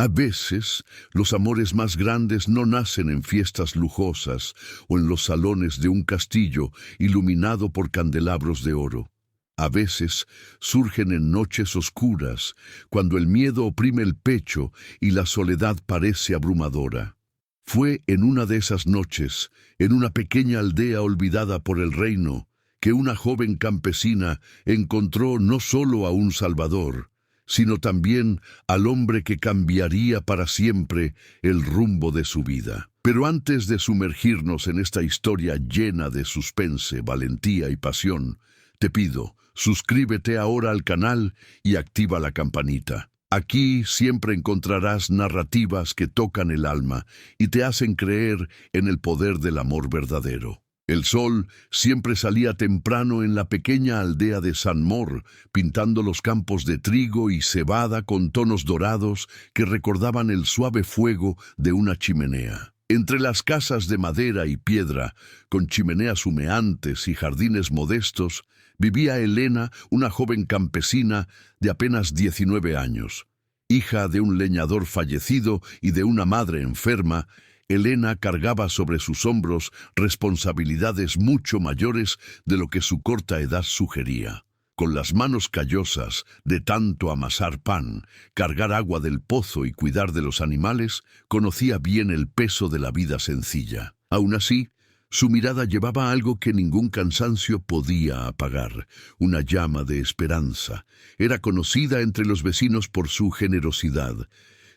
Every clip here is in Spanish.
A veces, los amores más grandes no nacen en fiestas lujosas o en los salones de un castillo iluminado por candelabros de oro. A veces surgen en noches oscuras, cuando el miedo oprime el pecho y la soledad parece abrumadora. Fue en una de esas noches, en una pequeña aldea olvidada por el reino, que una joven campesina encontró no solo a un Salvador, sino también al hombre que cambiaría para siempre el rumbo de su vida. Pero antes de sumergirnos en esta historia llena de suspense, valentía y pasión, te pido, suscríbete ahora al canal y activa la campanita. Aquí siempre encontrarás narrativas que tocan el alma y te hacen creer en el poder del amor verdadero. El sol siempre salía temprano en la pequeña aldea de San Mor, pintando los campos de trigo y cebada con tonos dorados que recordaban el suave fuego de una chimenea. Entre las casas de madera y piedra, con chimeneas humeantes y jardines modestos, vivía Elena, una joven campesina de apenas 19 años. Hija de un leñador fallecido y de una madre enferma, Elena cargaba sobre sus hombros responsabilidades mucho mayores de lo que su corta edad sugería. Con las manos callosas de tanto amasar pan, cargar agua del pozo y cuidar de los animales, conocía bien el peso de la vida sencilla. Aún así, su mirada llevaba algo que ningún cansancio podía apagar, una llama de esperanza. Era conocida entre los vecinos por su generosidad.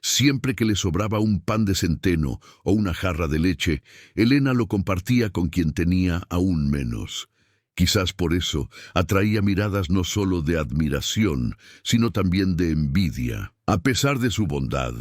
Siempre que le sobraba un pan de centeno o una jarra de leche, Elena lo compartía con quien tenía aún menos. Quizás por eso atraía miradas no solo de admiración, sino también de envidia. A pesar de su bondad,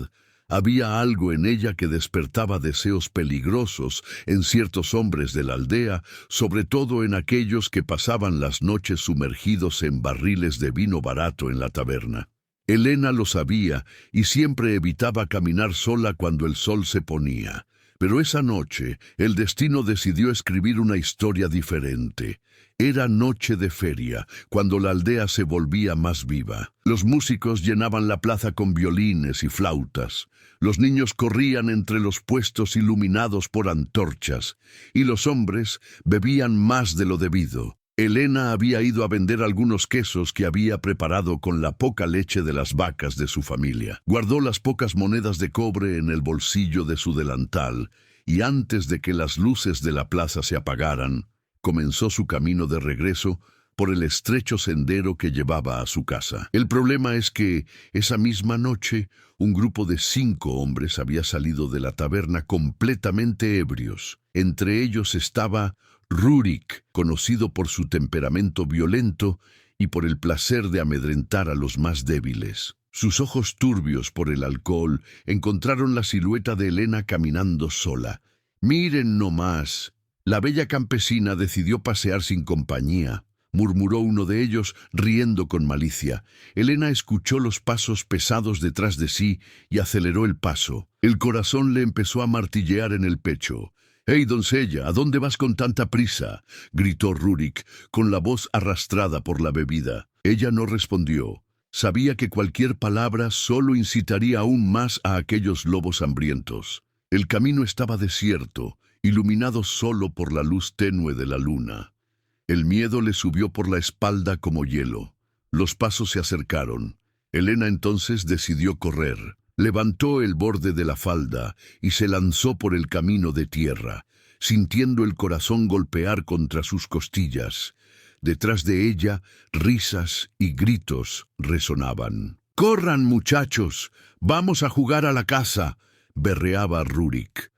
había algo en ella que despertaba deseos peligrosos en ciertos hombres de la aldea, sobre todo en aquellos que pasaban las noches sumergidos en barriles de vino barato en la taberna. Elena lo sabía y siempre evitaba caminar sola cuando el sol se ponía. Pero esa noche, el destino decidió escribir una historia diferente. Era noche de feria, cuando la aldea se volvía más viva. Los músicos llenaban la plaza con violines y flautas. Los niños corrían entre los puestos iluminados por antorchas, y los hombres bebían más de lo debido. Elena había ido a vender algunos quesos que había preparado con la poca leche de las vacas de su familia. Guardó las pocas monedas de cobre en el bolsillo de su delantal, y antes de que las luces de la plaza se apagaran, comenzó su camino de regreso por el estrecho sendero que llevaba a su casa. El problema es que, esa misma noche, un grupo de 5 hombres había salido de la taberna completamente ebrios. Entre ellos estaba Rurik, conocido por su temperamento violento y por el placer de amedrentar a los más débiles. Sus ojos turbios por el alcohol encontraron la silueta de Elena caminando sola. «Miren nomás». La bella campesina decidió pasear sin compañía, murmuró uno de ellos, riendo con malicia. Elena escuchó los pasos pesados detrás de sí y aceleró el paso. El corazón le empezó a martillear en el pecho. «¡Hey, doncella! ¿A dónde vas con tanta prisa?», gritó Rurik, con la voz arrastrada por la bebida. Ella no respondió. Sabía que cualquier palabra solo incitaría aún más a aquellos lobos hambrientos. El camino estaba desierto, iluminado solo por la luz tenue de la luna. El miedo le subió por la espalda como hielo. Los pasos se acercaron. Elena entonces decidió correr. Levantó el borde de la falda y se lanzó por el camino de tierra, sintiendo el corazón golpear contra sus costillas. Detrás de ella, risas y gritos resonaban. «¡Corran, muchachos! ¡Vamos a jugar a la casa!», berreaba Rurik.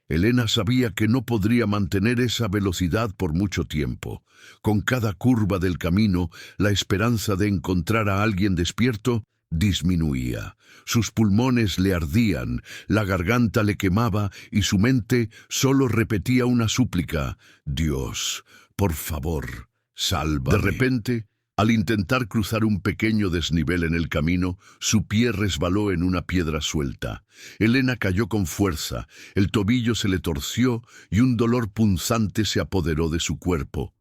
Elena sabía que no podría mantener esa velocidad por mucho tiempo. Con cada curva del camino, la esperanza de encontrar a alguien despierto disminuía. Sus pulmones le ardían, la garganta le quemaba y su mente solo repetía una súplica: «Dios, por favor, sálvame». De repente, al intentar cruzar un pequeño desnivel en el camino, su pie resbaló en una piedra suelta. Elena cayó con fuerza, el tobillo se le torció y un dolor punzante se apoderó de su cuerpo.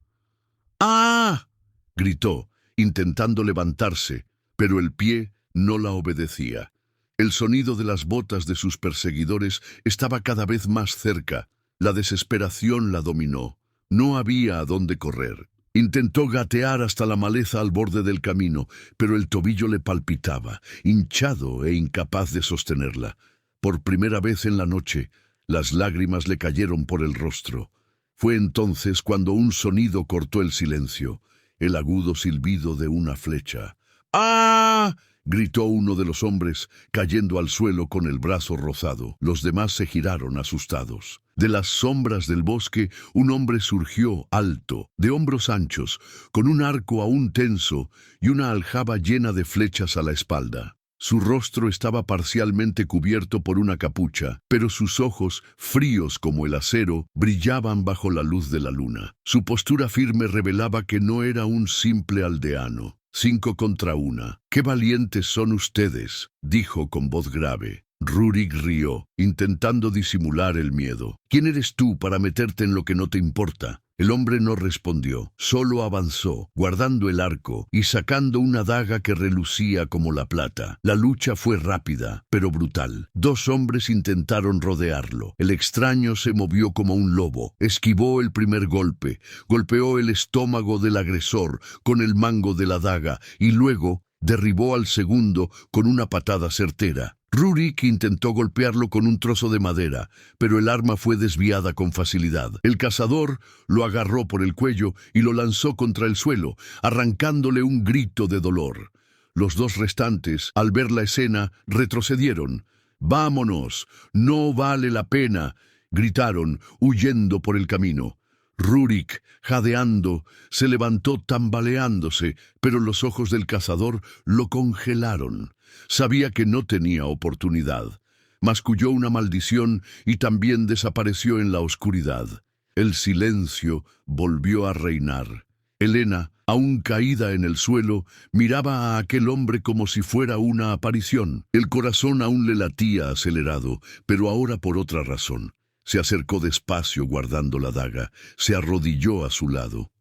«¡Ah!», gritó, intentando levantarse, pero el pie no la obedecía. El sonido de las botas de sus perseguidores estaba cada vez más cerca. La desesperación la dominó. No había a dónde correr. Intentó gatear hasta la maleza al borde del camino, pero el tobillo le palpitaba, hinchado e incapaz de sostenerla. Por primera vez en la noche, las lágrimas le cayeron por el rostro. Fue entonces cuando un sonido cortó el silencio, el agudo silbido de una flecha. ¡Ah! Gritó uno de los hombres, cayendo al suelo con el brazo rozado. Los demás se giraron asustados. De las sombras del bosque, un hombre surgió, alto, de hombros anchos, con un arco aún tenso y una aljaba llena de flechas a la espalda. Su rostro estaba parcialmente cubierto por una capucha, pero sus ojos, fríos como el acero, brillaban bajo la luz de la luna. Su postura firme revelaba que no era un simple aldeano. 5 contra 1. «¡Qué valientes son ustedes!», dijo con voz grave. Rurik rió, intentando disimular el miedo. «¿Quién eres tú para meterte en lo que no te importa?». El hombre no respondió, solo avanzó, guardando el arco y sacando una daga que relucía como la plata. La lucha fue rápida, pero brutal. 2 hombres intentaron rodearlo. El extraño se movió como un lobo, esquivó el primer golpe, golpeó el estómago del agresor con el mango de la daga y luego derribó al segundo con una patada certera. Rurik intentó golpearlo con un trozo de madera, pero el arma fue desviada con facilidad. El cazador lo agarró por el cuello y lo lanzó contra el suelo, arrancándole un grito de dolor. Los 2 restantes, al ver la escena, retrocedieron. «¡Vámonos! ¡No vale la pena!», gritaron, huyendo por el camino. Rurik, jadeando, se levantó tambaleándose, pero los ojos del cazador lo congelaron. Sabía que no tenía oportunidad. Masculló una maldición y también desapareció en la oscuridad. El silencio volvió a reinar. Helena, aún caída en el suelo, miraba a aquel hombre como si fuera una aparición. El corazón aún le latía acelerado, pero ahora por otra razón. Se acercó despacio guardando la daga. Se arrodilló a su lado.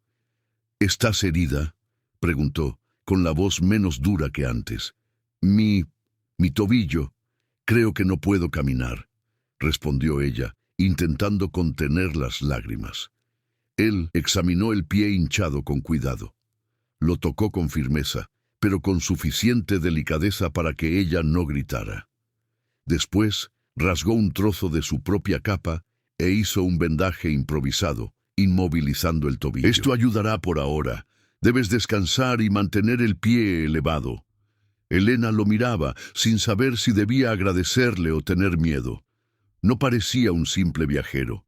«¿Estás herida?», preguntó, con la voz menos dura que antes. Mi tobillo. Creo que no puedo caminar», respondió ella, intentando contener las lágrimas. Él examinó el pie hinchado con cuidado. Lo tocó con firmeza, pero con suficiente delicadeza para que ella no gritara. Después, rasgó un trozo de su propia capa e hizo un vendaje improvisado, inmovilizando el tobillo. «Esto ayudará por ahora. Debes descansar y mantener el pie elevado». Helena lo miraba, sin saber si debía agradecerle o tener miedo. No parecía un simple viajero.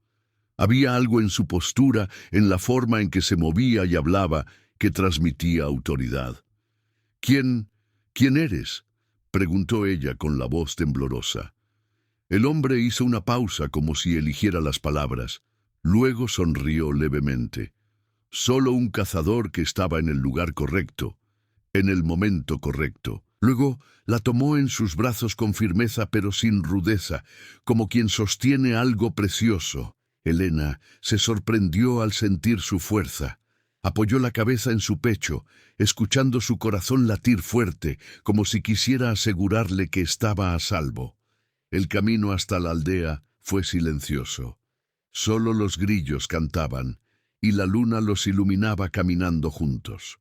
Había algo en su postura, en la forma en que se movía y hablaba, que transmitía autoridad. «¿Quién eres?», preguntó ella con la voz temblorosa. El hombre hizo una pausa como si eligiera las palabras. Luego sonrió levemente. «Solo un cazador que estaba en el lugar correcto, en el momento correcto». Luego la tomó en sus brazos con firmeza pero sin rudeza, como quien sostiene algo precioso. Helena se sorprendió al sentir su fuerza. Apoyó la cabeza en su pecho, escuchando su corazón latir fuerte, como si quisiera asegurarle que estaba a salvo. El camino hasta la aldea fue silencioso. Solo los grillos cantaban, y la luna los iluminaba caminando juntos.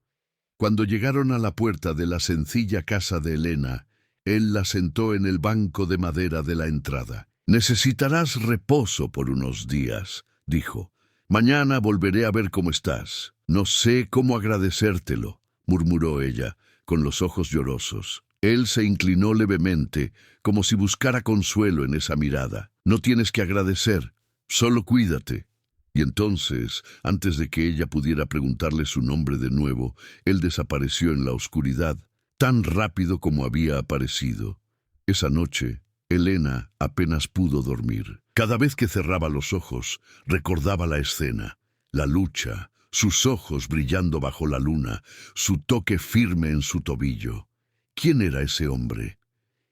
Cuando llegaron a la puerta de la sencilla casa de Helena, él la sentó en el banco de madera de la entrada. «Necesitarás reposo por unos días», dijo. «Mañana volveré a ver cómo estás». «No sé cómo agradecértelo», murmuró ella, con los ojos llorosos. Él se inclinó levemente, como si buscara consuelo en esa mirada. «No tienes que agradecer, solo cuídate». Y entonces, antes de que ella pudiera preguntarle su nombre de nuevo, él desapareció en la oscuridad, tan rápido como había aparecido. Esa noche, Helena apenas pudo dormir. Cada vez que cerraba los ojos, recordaba la escena, la lucha, sus ojos brillando bajo la luna, su toque firme en su tobillo. ¿Quién era ese hombre?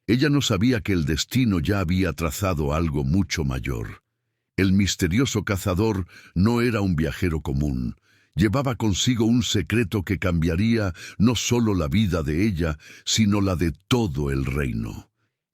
Ella no sabía que el destino ya había trazado algo mucho mayor. El misterioso cazador no era un viajero común. Llevaba consigo un secreto que cambiaría no solo la vida de ella, sino la de todo el reino.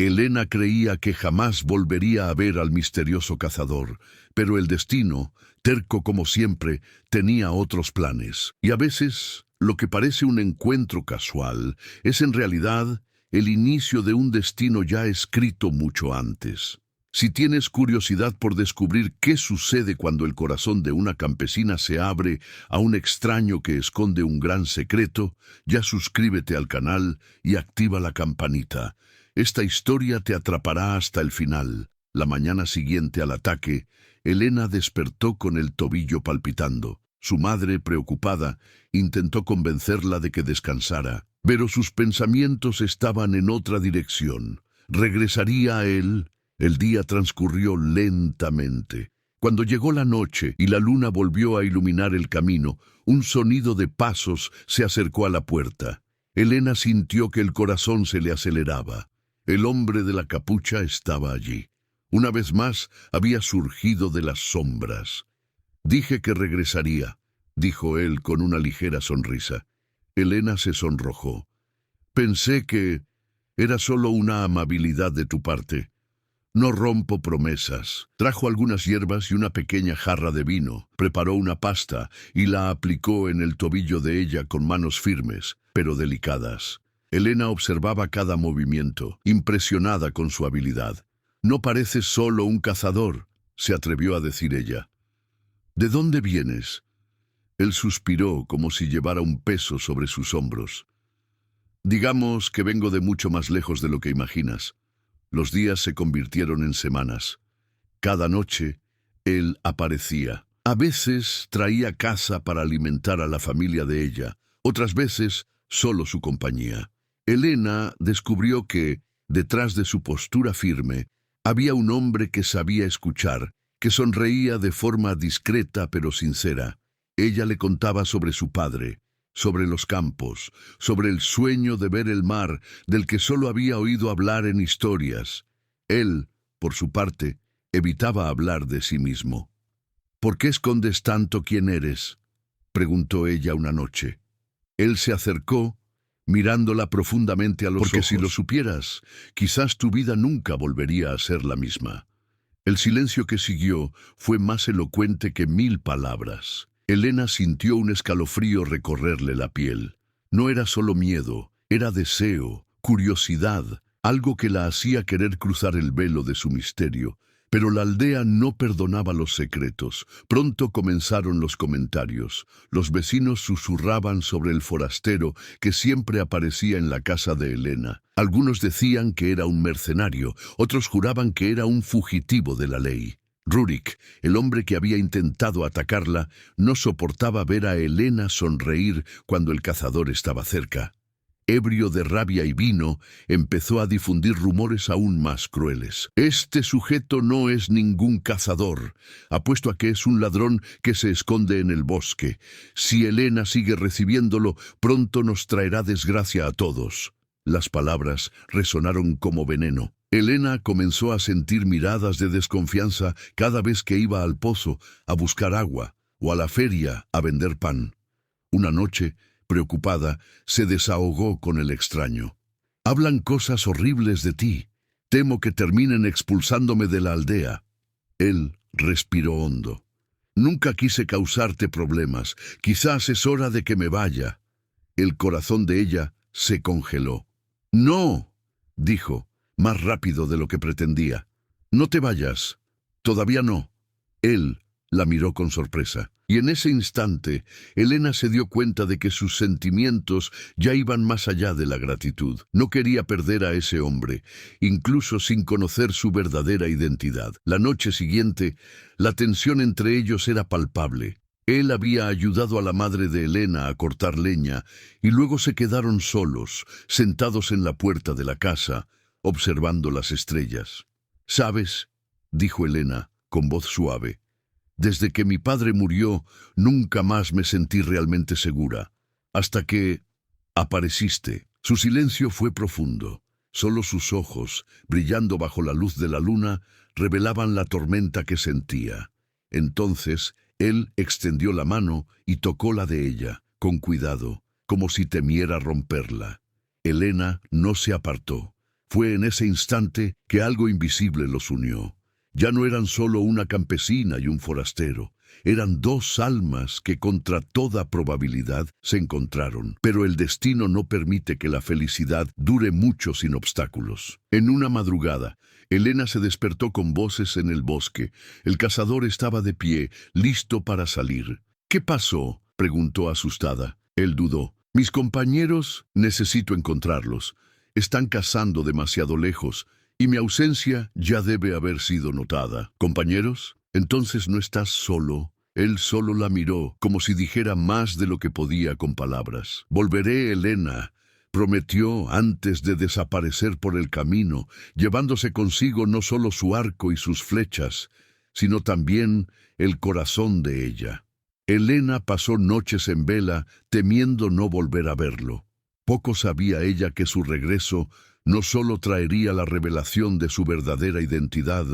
Elena creía que jamás volvería a ver al misterioso cazador, pero el destino, terco como siempre, tenía otros planes. Y a veces, lo que parece un encuentro casual es en realidad el inicio de un destino ya escrito mucho antes. Si tienes curiosidad por descubrir qué sucede cuando el corazón de una campesina se abre a un extraño que esconde un gran secreto, ya suscríbete al canal y activa la campanita. Esta historia te atrapará hasta el final. La mañana siguiente al ataque, Elena despertó con el tobillo palpitando. Su madre, preocupada, intentó convencerla de que descansara, pero sus pensamientos estaban en otra dirección. ¿Regresaría a él? El día transcurrió lentamente. Cuando llegó la noche y la luna volvió a iluminar el camino, un sonido de pasos se acercó a la puerta. Elena sintió que el corazón se le aceleraba. El hombre de la capucha estaba allí. Una vez más había surgido de las sombras. «Dije que regresaría», dijo él con una ligera sonrisa. Elena se sonrojó. «Pensé que era solo una amabilidad de tu parte. No rompo promesas». Trajo algunas hierbas y una pequeña jarra de vino, preparó una pasta y la aplicó en el tobillo de ella con manos firmes, pero delicadas. Elena observaba cada movimiento, impresionada con su habilidad. «No pareces solo un cazador», se atrevió a decir ella. «¿De dónde vienes?» Él suspiró como si llevara un peso sobre sus hombros. «Digamos que vengo de mucho más lejos de lo que imaginas». Los días se convirtieron en semanas. Cada noche, él aparecía. A veces traía caza para alimentar a la familia de ella, otras veces solo su compañía. Elena descubrió que, detrás de su postura firme, había un hombre que sabía escuchar, que sonreía de forma discreta pero sincera. Ella le contaba sobre su padre, sobre los campos, sobre el sueño de ver el mar, del que solo había oído hablar en historias. Él, por su parte, evitaba hablar de sí mismo. «¿Por qué escondes tanto quién eres?», preguntó ella una noche. Él se acercó, mirándola profundamente a los ojos. «Porque si lo supieras, quizás tu vida nunca volvería a ser la misma». El silencio que siguió fue más elocuente que 1000 palabras. Elena sintió un escalofrío recorrerle la piel. No era solo miedo, era deseo, curiosidad, algo que la hacía querer cruzar el velo de su misterio. Pero la aldea no perdonaba los secretos. Pronto comenzaron los comentarios. Los vecinos susurraban sobre el forastero que siempre aparecía en la casa de Elena. Algunos decían que era un mercenario, otros juraban que era un fugitivo de la ley. Rurik, el hombre que había intentado atacarla, no soportaba ver a Elena sonreír cuando el cazador estaba cerca. Ebrio de rabia y vino, empezó a difundir rumores aún más crueles. «Este sujeto no es ningún cazador. Apuesto a que es un ladrón que se esconde en el bosque. Si Elena sigue recibiéndolo, pronto nos traerá desgracia a todos». Las palabras resonaron como veneno. Elena comenzó a sentir miradas de desconfianza cada vez que iba al pozo a buscar agua o a la feria a vender pan. Una noche, preocupada, se desahogó con el extraño. «Hablan cosas horribles de ti. Temo que terminen expulsándome de la aldea». Él respiró hondo. «Nunca quise causarte problemas. Quizás es hora de que me vaya». El corazón de ella se congeló. «No», dijo, más rápido de lo que pretendía. «No te vayas. Todavía no». Él la miró con sorpresa. Y en ese instante, Elena se dio cuenta de que sus sentimientos ya iban más allá de la gratitud. No quería perder a ese hombre, incluso sin conocer su verdadera identidad. La noche siguiente, la tensión entre ellos era palpable. Él había ayudado a la madre de Elena a cortar leña, y luego se quedaron solos, sentados en la puerta de la casa, observando las estrellas. «¿Sabes?», dijo Elena, con voz suave. «Desde que mi padre murió, nunca más me sentí realmente segura, hasta que apareciste». Su silencio fue profundo. Solo sus ojos, brillando bajo la luz de la luna, revelaban la tormenta que sentía. Entonces, él extendió la mano y tocó la de ella, con cuidado, como si temiera romperla. Elena no se apartó. Fue en ese instante que algo invisible los unió. Ya no eran solo una campesina y un forastero. Eran dos almas que contra toda probabilidad se encontraron. Pero el destino no permite que la felicidad dure mucho sin obstáculos. En una madrugada, Elena se despertó con voces en el bosque. El cazador estaba de pie, listo para salir. «¿Qué pasó?», preguntó asustada. Él dudó. «Mis compañeros, necesito encontrarlos. Están cazando demasiado lejos, y mi ausencia ya debe haber sido notada». «¿Compañeros? Entonces no estás solo». Él solo la miró, como si dijera más de lo que podía con palabras. «Volveré, Elena», prometió antes de desaparecer por el camino, llevándose consigo no solo su arco y sus flechas, sino también el corazón de ella. Elena pasó noches en vela, temiendo no volver a verlo. Poco sabía ella que su regreso no solo traería la revelación de su verdadera identidad,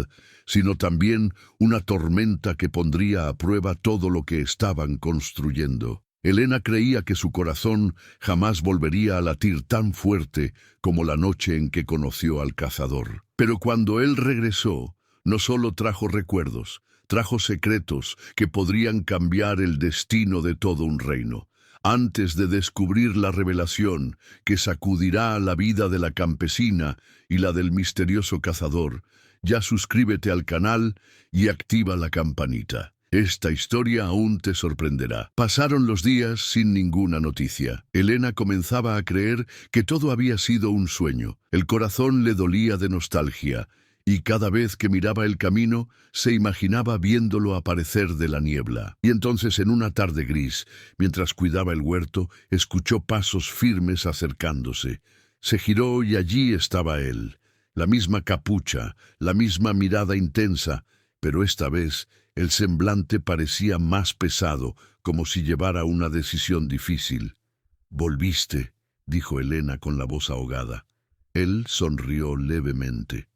sino también una tormenta que pondría a prueba todo lo que estaban construyendo. Elena creía que su corazón jamás volvería a latir tan fuerte como la noche en que conoció al cazador. Pero cuando él regresó, no solo trajo recuerdos, trajo secretos que podrían cambiar el destino de todo un reino. Antes de descubrir la revelación que sacudirá la vida de la campesina y la del misterioso cazador, ya suscríbete al canal y activa la campanita. Esta historia aún te sorprenderá. Pasaron los días sin ninguna noticia. Elena comenzaba a creer que todo había sido un sueño. El corazón le dolía de nostalgia, y cada vez que miraba el camino, se imaginaba viéndolo aparecer de la niebla. Y entonces, en una tarde gris, mientras cuidaba el huerto, escuchó pasos firmes acercándose. Se giró y allí estaba él. La misma capucha, la misma mirada intensa, pero esta vez el semblante parecía más pesado, como si llevara una decisión difícil. «Volviste», dijo Elena con la voz ahogada. Él sonrió levemente.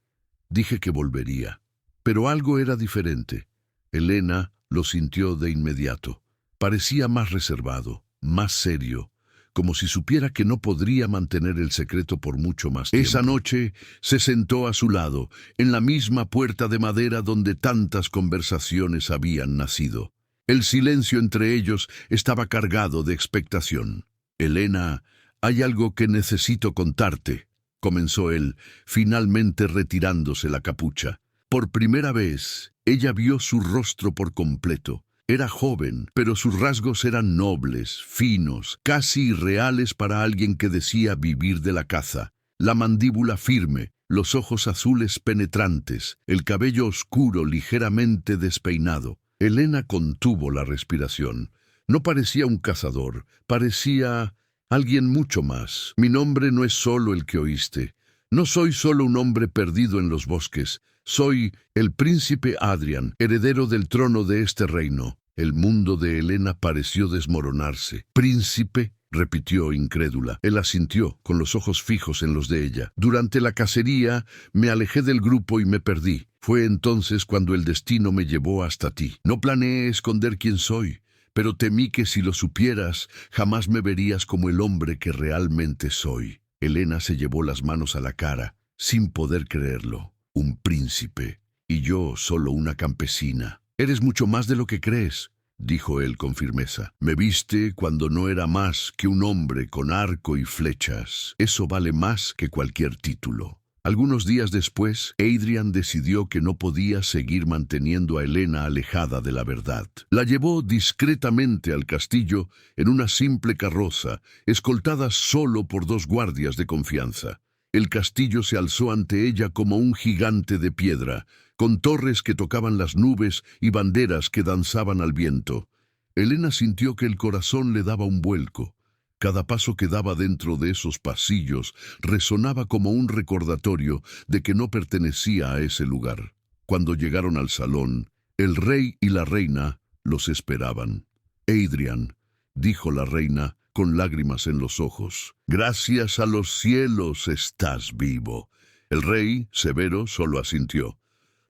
«Dije que volvería». Pero algo era diferente. Elena lo sintió de inmediato. Parecía más reservado, más serio, como si supiera que no podría mantener el secreto por mucho más tiempo. Esa noche se sentó a su lado, en la misma puerta de madera donde tantas conversaciones habían nacido. El silencio entre ellos estaba cargado de expectación. «Elena, hay algo que necesito contarte», comenzó él, finalmente retirándose la capucha. Por primera vez, ella vio su rostro por completo. Era joven, pero sus rasgos eran nobles, finos, casi irreales para alguien que decía vivir de la caza. La mandíbula firme, los ojos azules penetrantes, el cabello oscuro ligeramente despeinado. Elena contuvo la respiración. No parecía un cazador, parecía alguien mucho más. «Mi nombre no es solo el que oíste. No soy solo un hombre perdido en los bosques. Soy el príncipe Adrian, heredero del trono de este reino». El mundo de Elena pareció desmoronarse. «¿Príncipe?», repitió incrédula. Él asintió, con los ojos fijos en los de ella. «Durante la cacería me alejé del grupo y me perdí. Fue entonces cuando el destino me llevó hasta ti. No planeé esconder quién soy, pero temí que si lo supieras, jamás me verías como el hombre que realmente soy». Elena se llevó las manos a la cara, sin poder creerlo. «Un príncipe, y yo solo una campesina». «Eres mucho más de lo que crees», dijo él con firmeza. «Me viste cuando no era más que un hombre con arco y flechas. Eso vale más que cualquier título». Algunos días después, Adrian decidió que no podía seguir manteniendo a Elena alejada de la verdad. La llevó discretamente al castillo en una simple carroza, escoltada solo por 2 guardias de confianza. El castillo se alzó ante ella como un gigante de piedra, con torres que tocaban las nubes y banderas que danzaban al viento. Elena sintió que el corazón le daba un vuelco. Cada paso que daba dentro de esos pasillos resonaba como un recordatorio de que no pertenecía a ese lugar. Cuando llegaron al salón, el rey y la reina los esperaban. «Adrian», dijo la reina con lágrimas en los ojos, «gracias a los cielos estás vivo». El rey, severo, solo asintió.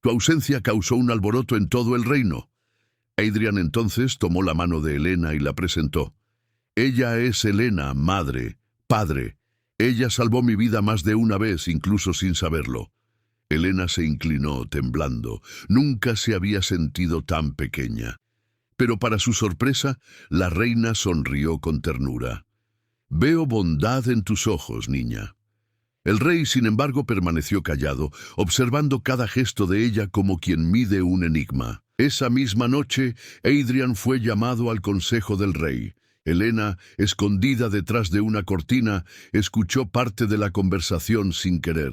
«Tu ausencia causó un alboroto en todo el reino». Adrian entonces tomó la mano de Elena y la presentó. «Ella es Elena, madre, padre. Ella salvó mi vida más de una vez, incluso sin saberlo. Helena se inclinó, temblando. Nunca se había sentido tan pequeña. Pero para su sorpresa, la reina sonrió con ternura. «Veo bondad en tus ojos, niña». El rey, sin embargo, permaneció callado, observando cada gesto de ella como quien mide un enigma. Esa misma noche, Adrian fue llamado al consejo del rey. Helena, escondida detrás de una cortina, escuchó parte de la conversación sin querer.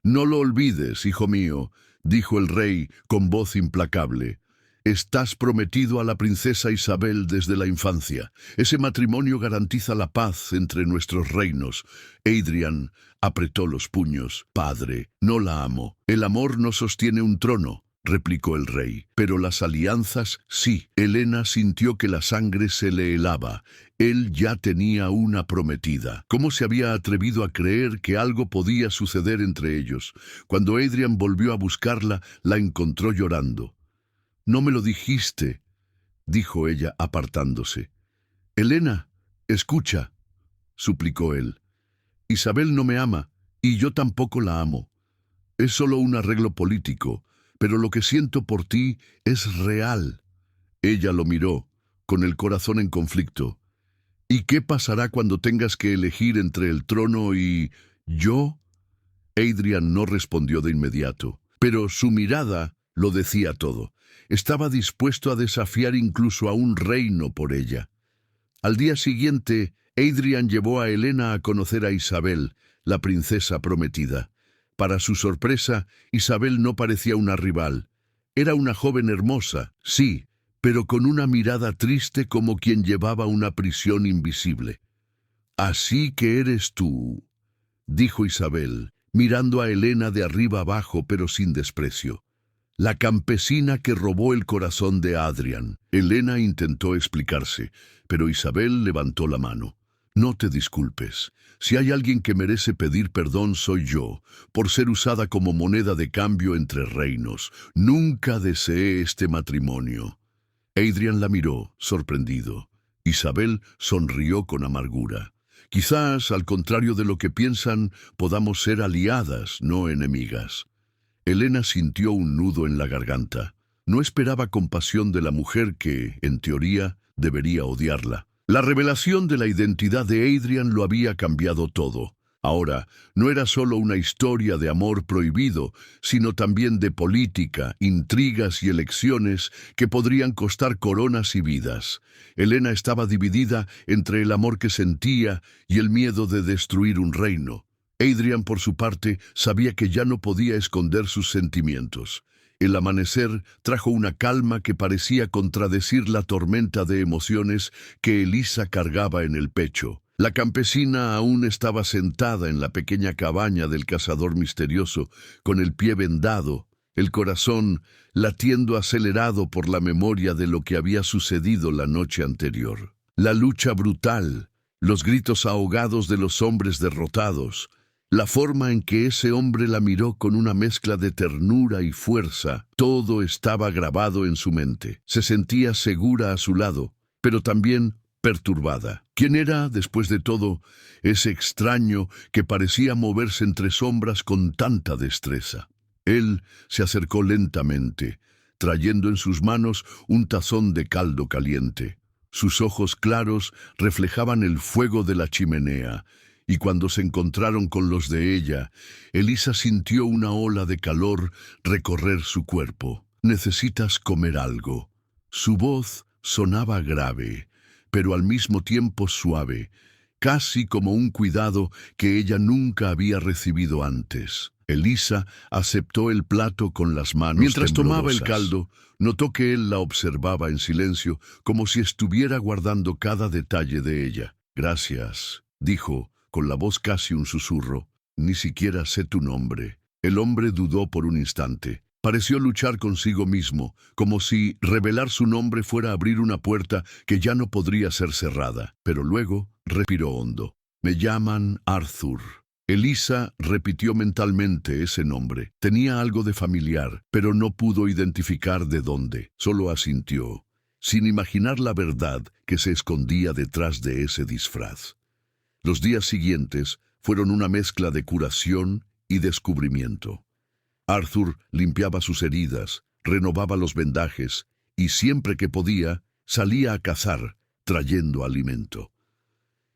«No lo olvides, hijo mío», dijo el rey con voz implacable. «Estás prometido a la princesa Isabel desde la infancia. Ese matrimonio garantiza la paz entre nuestros reinos». Adrian apretó los puños. «Padre, no la amo. El amor no sostiene un trono», replicó el rey. «Pero las alianzas, sí». Helena sintió que la sangre se le helaba. Él ya tenía una prometida. ¿Cómo se había atrevido a creer que algo podía suceder entre ellos? Cuando Adrian volvió a buscarla, la encontró llorando. «No me lo dijiste», dijo ella apartándose. «Helena, escucha», suplicó él. «Isabel no me ama, y yo tampoco la amo. Es solo un arreglo político, pero lo que siento por ti es real». Ella lo miró, con el corazón en conflicto. «¿Y qué pasará cuando tengas que elegir entre el trono y yo?» Adrian no respondió de inmediato, pero su mirada lo decía todo. Estaba dispuesto a desafiar incluso a un reino por ella. Al día siguiente, Adrian llevó a Helena a conocer a Isabel, la princesa prometida. Para su sorpresa, Isabel no parecía una rival. Era una joven hermosa, sí, pero con una mirada triste como quien llevaba una prisión invisible. «Así que eres tú», dijo Isabel, mirando a Helena de arriba abajo pero sin desprecio. «La campesina que robó el corazón de Adrian». Helena intentó explicarse, pero Isabel levantó la mano. «No te disculpes. Si hay alguien que merece pedir perdón soy yo, por ser usada como moneda de cambio entre reinos. Nunca deseé este matrimonio». Adrian la miró, sorprendido. Isabel sonrió con amargura. «Quizás, al contrario de lo que piensan, podamos ser aliadas, no enemigas». Helena sintió un nudo en la garganta. No esperaba compasión de la mujer que, en teoría, debería odiarla. La revelación de la identidad de Adrian lo había cambiado todo. Ahora, no era solo una historia de amor prohibido, sino también de política, intrigas y elecciones que podrían costar coronas y vidas. Helena estaba dividida entre el amor que sentía y el miedo de destruir un reino. Adrian, por su parte, sabía que ya no podía esconder sus sentimientos. El amanecer trajo una calma que parecía contradecir la tormenta de emociones que Elisa cargaba en el pecho. La campesina aún estaba sentada en la pequeña cabaña del cazador misterioso, con el pie vendado, el corazón latiendo acelerado por la memoria de lo que había sucedido la noche anterior. La lucha brutal, los gritos ahogados de los hombres derrotados, la forma en que ese hombre la miró con una mezcla de ternura y fuerza, todo estaba grabado en su mente. Se sentía segura a su lado, pero también perturbada. ¿Quién era, después de todo, ese extraño que parecía moverse entre sombras con tanta destreza? Él se acercó lentamente, trayendo en sus manos un tazón de caldo caliente. Sus ojos claros reflejaban el fuego de la chimenea, y cuando se encontraron con los de ella, Elisa sintió una ola de calor recorrer su cuerpo. «Necesitas comer algo». Su voz sonaba grave, pero al mismo tiempo suave, casi como un cuidado que ella nunca había recibido antes. Elisa aceptó el plato con las manos Mientras tomaba el caldo, notó que él la observaba en silencio, como si estuviera guardando cada detalle de ella. «Gracias», dijo, con la voz casi un susurro. «Ni siquiera sé tu nombre». El hombre dudó por un instante. Pareció luchar consigo mismo, como si revelar su nombre fuera abrir una puerta que ya no podría ser cerrada. Pero luego respiró hondo. «Me llaman Arthur». Elisa repitió mentalmente ese nombre. Tenía algo de familiar, pero no pudo identificar de dónde. Solo asintió, sin imaginar la verdad que se escondía detrás de ese disfraz. Los días siguientes fueron una mezcla de curación y descubrimiento. Arthur limpiaba sus heridas, renovaba los vendajes y siempre que podía salía a cazar, trayendo alimento.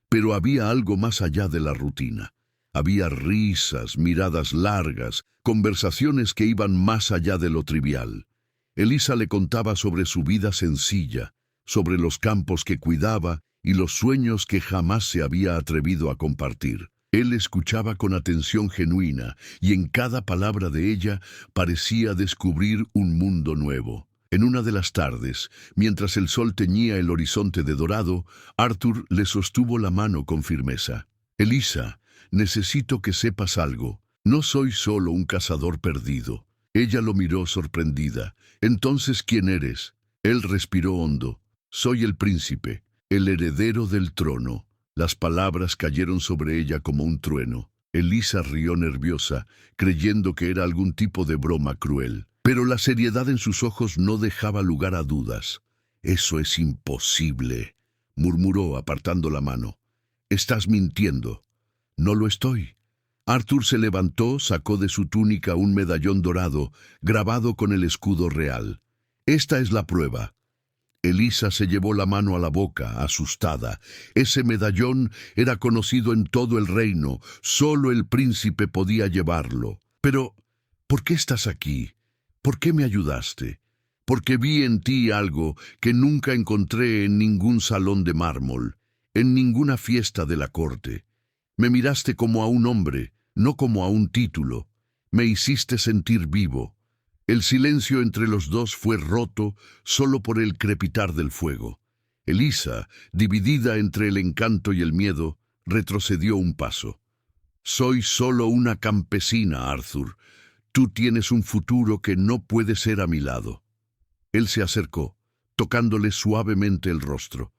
Pero había algo más allá de la rutina. Había risas, miradas largas, conversaciones que iban más allá de lo trivial. Elisa le contaba sobre su vida sencilla, sobre los campos que cuidaba y los sueños que jamás se había atrevido a compartir. Él escuchaba con atención genuina y en cada palabra de ella parecía descubrir un mundo nuevo. En una de las tardes, mientras el sol teñía el horizonte de dorado, Arthur le sostuvo la mano con firmeza. «Elisa, necesito que sepas algo. No soy solo un cazador perdido». Ella lo miró sorprendida. «¿Entonces quién eres?» Él respiró hondo. «Soy el príncipe, el heredero del trono». Las palabras cayeron sobre ella como un trueno. Elisa rió nerviosa, creyendo que era algún tipo de broma cruel. Pero la seriedad en sus ojos no dejaba lugar a dudas. «Eso es imposible», murmuró apartando la mano. «Estás mintiendo». «No lo estoy». Arthur se levantó, sacó de su túnica un medallón dorado, grabado con el escudo real. «Esta es la prueba». Elisa se llevó la mano a la boca, asustada. Ese medallón era conocido en todo el reino. Solo el príncipe podía llevarlo. «Pero, ¿por qué estás aquí? ¿Por qué me ayudaste?» «Porque vi en ti algo que nunca encontré en ningún salón de mármol, en ninguna fiesta de la corte. Me miraste como a un hombre, no como a un título. Me hiciste sentir vivo». El silencio entre los dos fue roto solo por el crepitar del fuego. Elisa, dividida entre el encanto y el miedo, retrocedió un paso. «Soy solo una campesina, Arthur. Tú tienes un futuro que no puede ser a mi lado». Él se acercó, tocándole suavemente el rostro.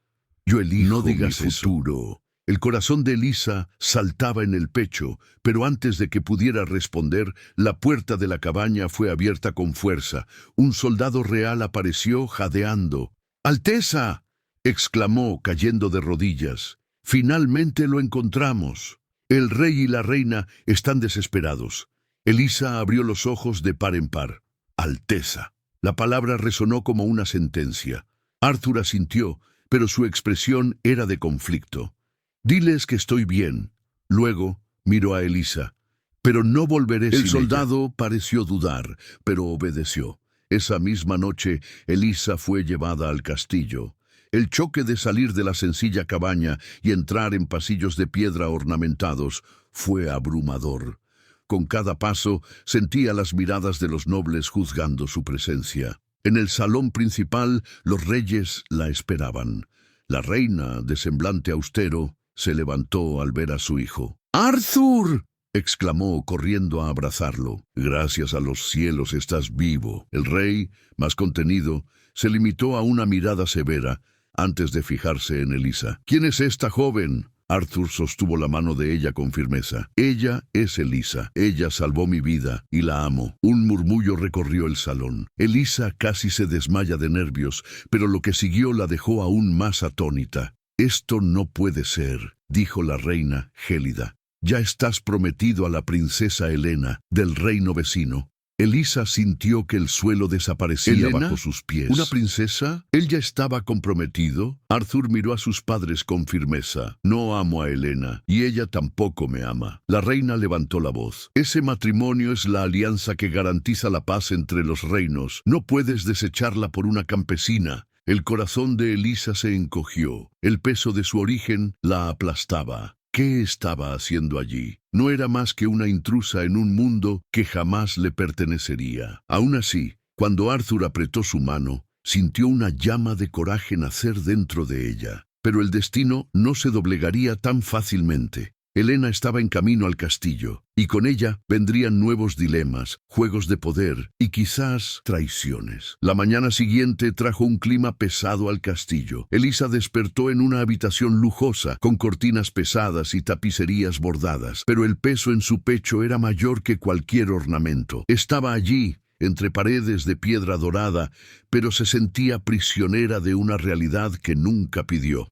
«Yo elijo No digas mi futuro». El corazón de Elisa saltaba en el pecho, pero antes de que pudiera responder, la puerta de la cabaña fue abierta con fuerza. Un soldado real apareció jadeando. «¡Alteza!», exclamó, cayendo de rodillas. «Finalmente lo encontramos». El rey y la reina están desesperados. Elisa abrió los ojos de par en par. «Alteza». La palabra resonó como una sentencia. Arthur asintió, pero su expresión era de conflicto. «Diles que estoy bien». Luego miró a Elisa. «Pero no volveré sin ella». El soldado pareció dudar, pero obedeció. Esa misma noche, Elisa fue llevada al castillo. El choque de salir de la sencilla cabaña y entrar en pasillos de piedra ornamentados fue abrumador. Con cada paso sentía las miradas de los nobles juzgando su presencia. En el salón principal, los reyes la esperaban. La reina, de semblante austero, se levantó al ver a su hijo. «¡Arthur!», exclamó, corriendo a abrazarlo. «Gracias a los cielos estás vivo». El rey, más contenido, se limitó a una mirada severa antes de fijarse en Elisa. «¿Quién es esta joven?». Arthur sostuvo la mano de ella con firmeza. «Ella es Elisa. Ella salvó mi vida y la amo». Un murmullo recorrió el salón. Elisa casi se desmaya de nervios, pero lo que siguió la dejó aún más atónita. «Esto no puede ser», dijo la reina, gélida. «Ya estás prometido a la princesa Helena, del reino vecino». Elisa sintió que el suelo desaparecía ¿Helena? bajo sus pies. ¿Una princesa? ¿Él ya estaba comprometido? Arthur miró a sus padres con firmeza. «No amo a Helena, y ella tampoco me ama». La reina levantó la voz. «Ese matrimonio es la alianza que garantiza la paz entre los reinos. No puedes desecharla por una campesina». El corazón de Elisa se encogió. El peso de su origen la aplastaba. ¿Qué estaba haciendo allí? No era más que una intrusa en un mundo que jamás le pertenecería. Aún así, cuando Arthur apretó su mano, sintió una llama de coraje nacer dentro de ella. Pero el destino no se doblegaría tan fácilmente. Helena estaba en camino al castillo, y con ella vendrían nuevos dilemas, juegos de poder y quizás traiciones. La mañana siguiente trajo un clima pesado al castillo. Elisa despertó en una habitación lujosa, con cortinas pesadas y tapicerías bordadas, pero el peso en su pecho era mayor que cualquier ornamento. Estaba allí, entre paredes de piedra dorada, pero se sentía prisionera de una realidad que nunca pidió.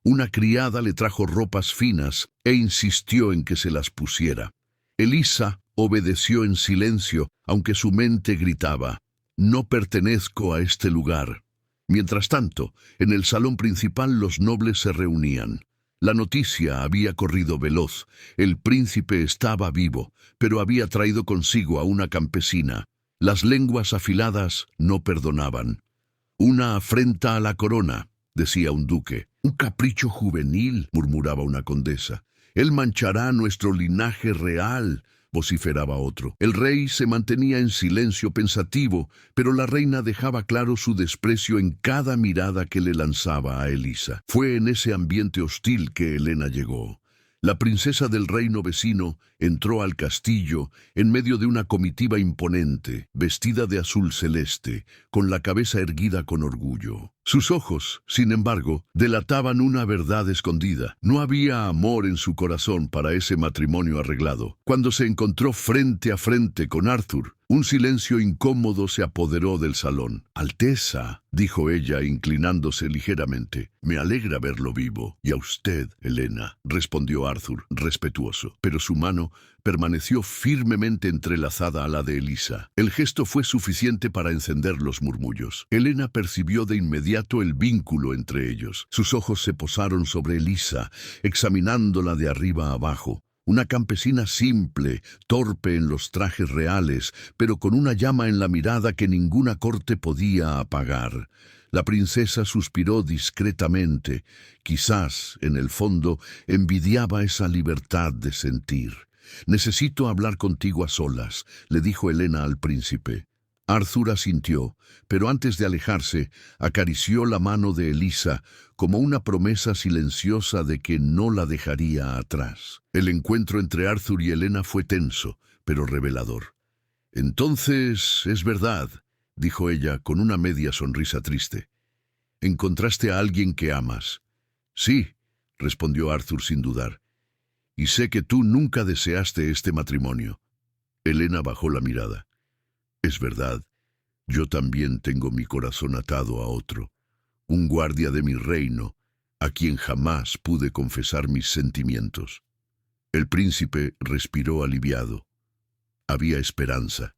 Una criada le trajo ropas finas e insistió en que se las pusiera. Elisa obedeció en silencio, aunque su mente gritaba: «No pertenezco a este lugar». Mientras tanto, en el salón principal los nobles se reunían. La noticia había corrido veloz. El príncipe estaba vivo, pero había traído consigo a una campesina. Las lenguas afiladas no perdonaban. «Una afrenta a la corona», decía un duque. «Un capricho juvenil», murmuraba una condesa. «Él manchará nuestro linaje real», vociferaba otro. El rey se mantenía en silencio pensativo, pero la reina dejaba claro su desprecio en cada mirada que le lanzaba a Elisa. Fue en ese ambiente hostil que Helena llegó. La princesa del reino vecino entró al castillo en medio de una comitiva imponente, vestida de azul celeste, con la cabeza erguida con orgullo. Sus ojos, sin embargo, delataban una verdad escondida. No había amor en su corazón para ese matrimonio arreglado. Cuando se encontró frente a frente con Arthur, un silencio incómodo se apoderó del salón. «Alteza», dijo ella, inclinándose ligeramente, «me alegra verlo vivo». «Y a usted, Helena», respondió Arthur, respetuoso, pero su mano permaneció firmemente entrelazada a la de Elisa. El gesto fue suficiente para encender los murmullos. Helena percibió de inmediato el vínculo entre ellos. Sus ojos se posaron sobre Elisa, examinándola de arriba a abajo. Una campesina simple, torpe en los trajes reales, pero con una llama en la mirada que ninguna corte podía apagar. La princesa suspiró discretamente. Quizás, en el fondo, envidiaba esa libertad de sentir. «Necesito hablar contigo a solas», le dijo Helena al príncipe. Arthur asintió, pero antes de alejarse, acarició la mano de Elisa como una promesa silenciosa de que no la dejaría atrás. El encuentro entre Arthur y Helena fue tenso, pero revelador. «Entonces, es verdad», dijo ella con una media sonrisa triste. «¿Encontraste a alguien que amas?» «Sí», respondió Arthur sin dudar. «Y sé que tú nunca deseaste este matrimonio». Helena bajó la mirada. «Es verdad, yo también tengo mi corazón atado a otro, un guardia de mi reino, a quien jamás pude confesar mis sentimientos». El príncipe respiró aliviado. Había esperanza.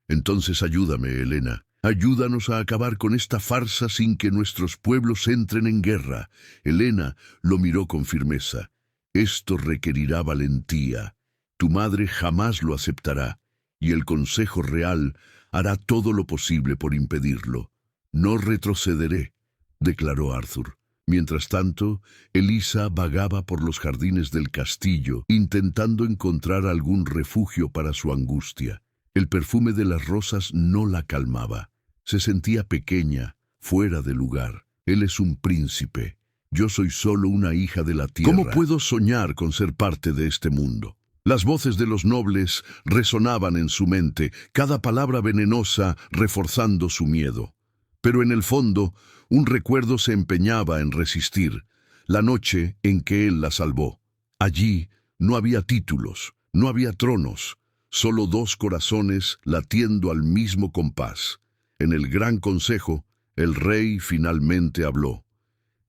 «Entonces ayúdame, Helena. Ayúdanos a acabar con esta farsa sin que nuestros pueblos entren en guerra». Helena lo miró con firmeza. «Esto requerirá valentía. Tu madre jamás lo aceptará, y el Consejo Real hará todo lo posible por impedirlo». «No retrocederé», declaró Arthur. Mientras tanto, Elisa vagaba por los jardines del castillo, intentando encontrar algún refugio para su angustia. El perfume de las rosas no la calmaba. Se sentía pequeña, fuera de lugar. Él es un príncipe. Yo soy solo una hija de la tierra. ¿Cómo puedo soñar con ser parte de este mundo? Las voces de los nobles resonaban en su mente, cada palabra venenosa reforzando su miedo. Pero en el fondo, un recuerdo se empeñaba en resistir, la noche en que él la salvó. Allí no había títulos, no había tronos, solo dos corazones latiendo al mismo compás. En el gran consejo, el rey finalmente habló.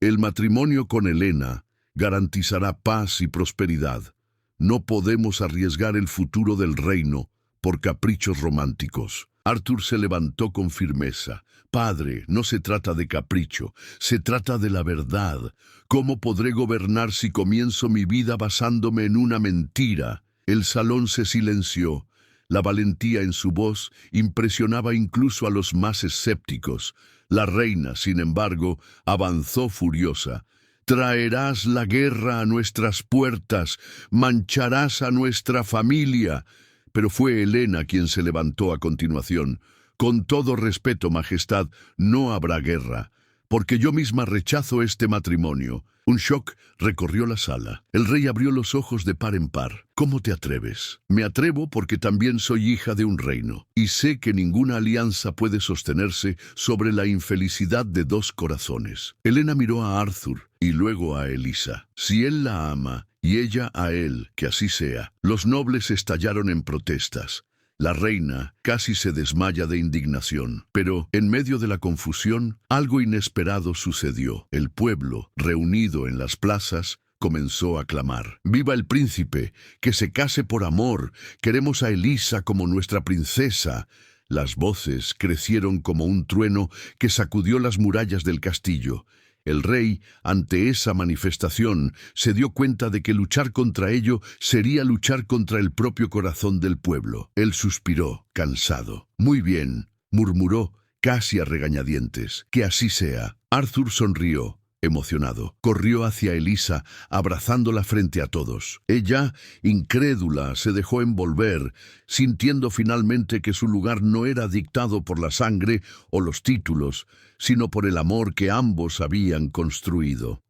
«El matrimonio con Helena garantizará paz y prosperidad. No podemos arriesgar el futuro del reino por caprichos románticos». Arthur se levantó con firmeza. «Padre, no se trata de capricho, se trata de la verdad. ¿Cómo podré gobernar si comienzo mi vida basándome en una mentira?» El salón se silenció. La valentía en su voz impresionaba incluso a los más escépticos. La reina, sin embargo, avanzó furiosa. «Traerás la guerra a nuestras puertas, mancharás a nuestra familia». Pero fue Helena quien se levantó a continuación. «Con todo respeto, Majestad, no habrá guerra, porque yo misma rechazo este matrimonio». Un shock recorrió la sala. El rey abrió los ojos de par en par. «¿Cómo te atreves?» «Me atrevo porque también soy hija de un reino, y sé que ninguna alianza puede sostenerse sobre la infelicidad de dos corazones». Helena miró a Arthur y luego a Elisa. Si él la ama y ella a él, que así sea. Los nobles estallaron en protestas. La reina casi se desmaya de indignación, pero en medio de la confusión, algo inesperado sucedió. El pueblo, reunido en las plazas, comenzó a clamar: ¡Viva el príncipe! ¡Que se case por amor! ¡Queremos a Elisa como nuestra princesa! Las voces crecieron como un trueno que sacudió las murallas del castillo. El rey, ante esa manifestación, se dio cuenta de que luchar contra ello sería luchar contra el propio corazón del pueblo. Él suspiró, cansado. «Muy bien», murmuró, casi a regañadientes. «Que así sea». Arthur sonrió, emocionado. Corrió hacia Elisa, abrazándola frente a todos. Ella, incrédula, se dejó envolver, sintiendo finalmente que su lugar no era dictado por la sangre o los títulos, sino por el amor que ambos habían construido.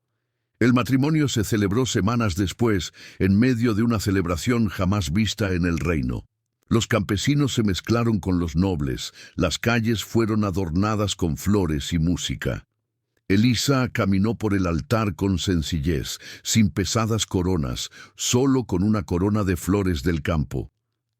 El matrimonio se celebró semanas después, en medio de una celebración jamás vista en el reino. Los campesinos se mezclaron con los nobles, las calles fueron adornadas con flores y música. Elisa caminó por el altar con sencillez, sin pesadas coronas, solo con una corona de flores del campo.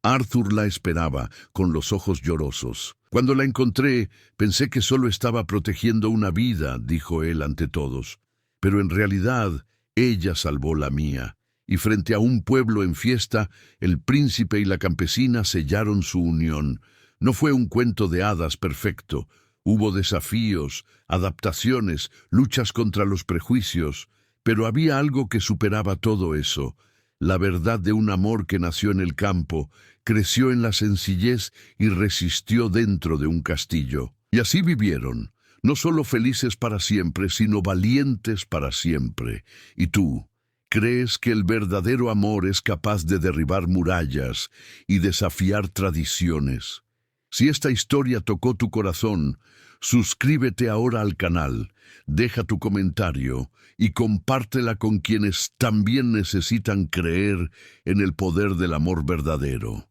Arthur la esperaba, con los ojos llorosos. «Cuando la encontré, pensé que solo estaba protegiendo una vida», dijo él ante todos. «Pero en realidad, ella salvó la mía». Y frente a un pueblo en fiesta, el príncipe y la campesina sellaron su unión. No fue un cuento de hadas perfecto. Hubo desafíos, adaptaciones, luchas contra los prejuicios, pero había algo que superaba todo eso: la verdad de un amor que nació en el campo, creció en la sencillez y resistió dentro de un castillo. Y así vivieron, no solo felices para siempre, sino valientes para siempre. ¿Y tú? ¿Crees que el verdadero amor es capaz de derribar murallas y desafiar tradiciones? Si esta historia tocó tu corazón, suscríbete ahora al canal, deja tu comentario y compártela con quienes también necesitan creer en el poder del amor verdadero.